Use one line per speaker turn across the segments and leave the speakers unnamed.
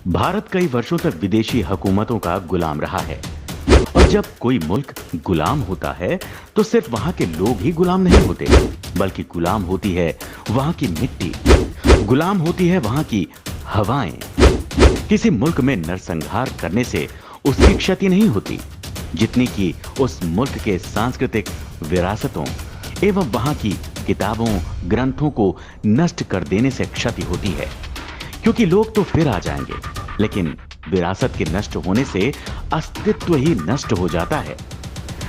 भारत कई वर्षों तक विदेशी हुकूमतों का गुलाम रहा है और जब कोई मुल्क गुलाम होता है तो सिर्फ वहां के लोग ही गुलाम नहीं होते, बल्कि गुलाम होती है वहां की मिट्टी, गुलाम होती है वहां की हवाएं। किसी मुल्क में नरसंहार करने से उसकी क्षति नहीं होती जितनी कि उस मुल्क के सांस्कृतिक विरासतों एवं वहां की किताबों ग्रंथों को नष्ट कर देने से क्षति होती है, क्योंकि लोग तो फिर आ जाएंगे लेकिन विरासत के नष्ट होने से अस्तित्व ही नष्ट हो जाता है।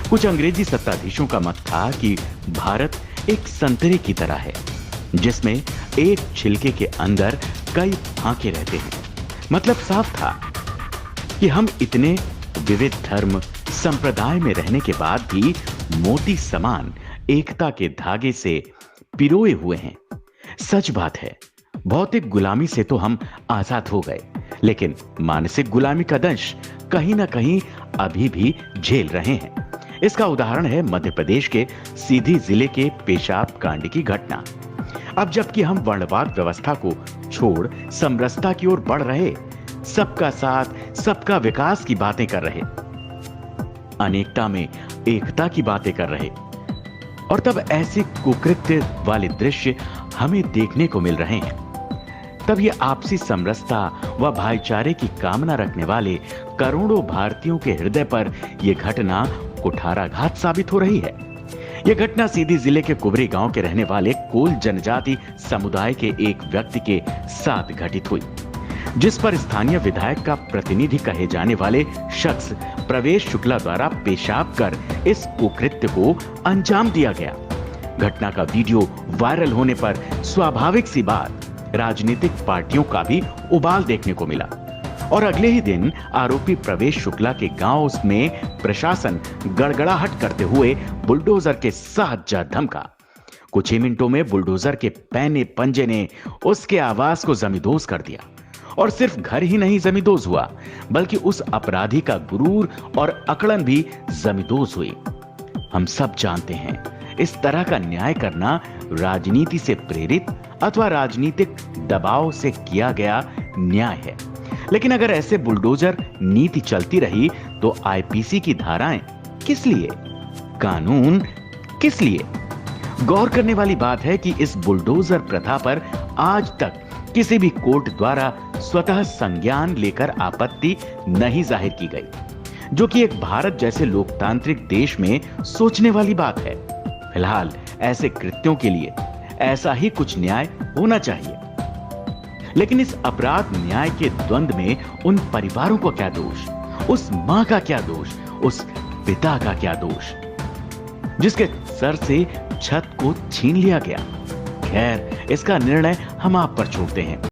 कुछ अंग्रेजी सत्ताधीशों का मत था कि भारत एक संतरे की तरह है जिसमें एक छिलके के अंदर कई फांके रहते हैं। मतलब साफ था कि हम इतने विविध धर्म संप्रदाय में रहने के बाद भी मोती समान एकता के धागे से पिरोए हुए हैं। सच बात है, भौतिक गुलामी से तो हम आजाद हो गए, लेकिन मानसिक गुलामी का दंश कहीं ना कहीं अभी भी झेल रहे हैं। इसका उदाहरण है मध्य प्रदेश के सीधी जिले के पेशाब कांड की घटना। अब जबकि हम वर्णवाद व्यवस्था को छोड़ समरसता की ओर बढ़ रहे, सबका साथ सबका विकास की बातें कर रहे, अनेकता में एकता की बातें कर रहे, और तब ऐसे कुकृत्य वाले दृश्य हमें देखने को मिल रहे हैं, तब ये आपसी समरसता व भाईचारे की कामना रखने वाले करोड़ों भारतीयों के हृदय पर यह घटना कुठाराघात साबित हो रही है। यह घटना सीधी जिले के कुबरी गांव के रहने वाले कोल जनजाति समुदाय के एक व्यक्ति के साथ घटित हुई, जिस पर स्थानीय विधायक का प्रतिनिधि कहे जाने वाले शख्स प्रवेश शुक्ला द्वारा पेशाब कर इस कुकृत्य को अंजाम दिया गया। घटना का वीडियो वायरल होने पर स्वाभाविक सी बात राजनीतिक पार्टियों का भी उबाल देखने को मिला और अगले ही दिन आरोपी प्रवेश शुक्ला के गांव में प्रशासन गड़गड़ाहट करते हुए बुलडोजर के साथ जा धमका। कुछ ही मिनटों में बुलडोजर के पैने पंजे ने उसके आवास को जमींदोज कर दिया, और सिर्फ घर ही नहीं जमींदोज हुआ बल्कि उस अपराधी का गुरूर और अकड़न भी जमींदोज हुई। हम सब जानते हैं इस तरह का न्याय करना राजनीति से प्रेरित अथवा राजनीतिक दबाव से किया गया न्याय है, लेकिन अगर ऐसे बुलडोजर नीति चलती रही तो आईपीसी की धाराएं किस लिए, कानून किस लिए? गौर करने वाली बात है कि इस बुलडोजर प्रथा पर आज तक किसी भी कोर्ट द्वारा स्वतः संज्ञान लेकर आपत्ति नहीं जाहिर की गई, जो कि एक भारत जैसे लोकतांत्रिक देश में सोचने वाली बात है। फिलहाल ऐसे कृत्यों के लिए ऐसा ही कुछ न्याय होना चाहिए, लेकिन इस अपराध न्याय के द्वंद्व में उन परिवारों को क्या दोष, उस मां का क्या दोष, उस पिता का क्या दोष जिसके सर से छत को छीन लिया गया? खैर, इसका निर्णय हम आप पर छोड़ते हैं।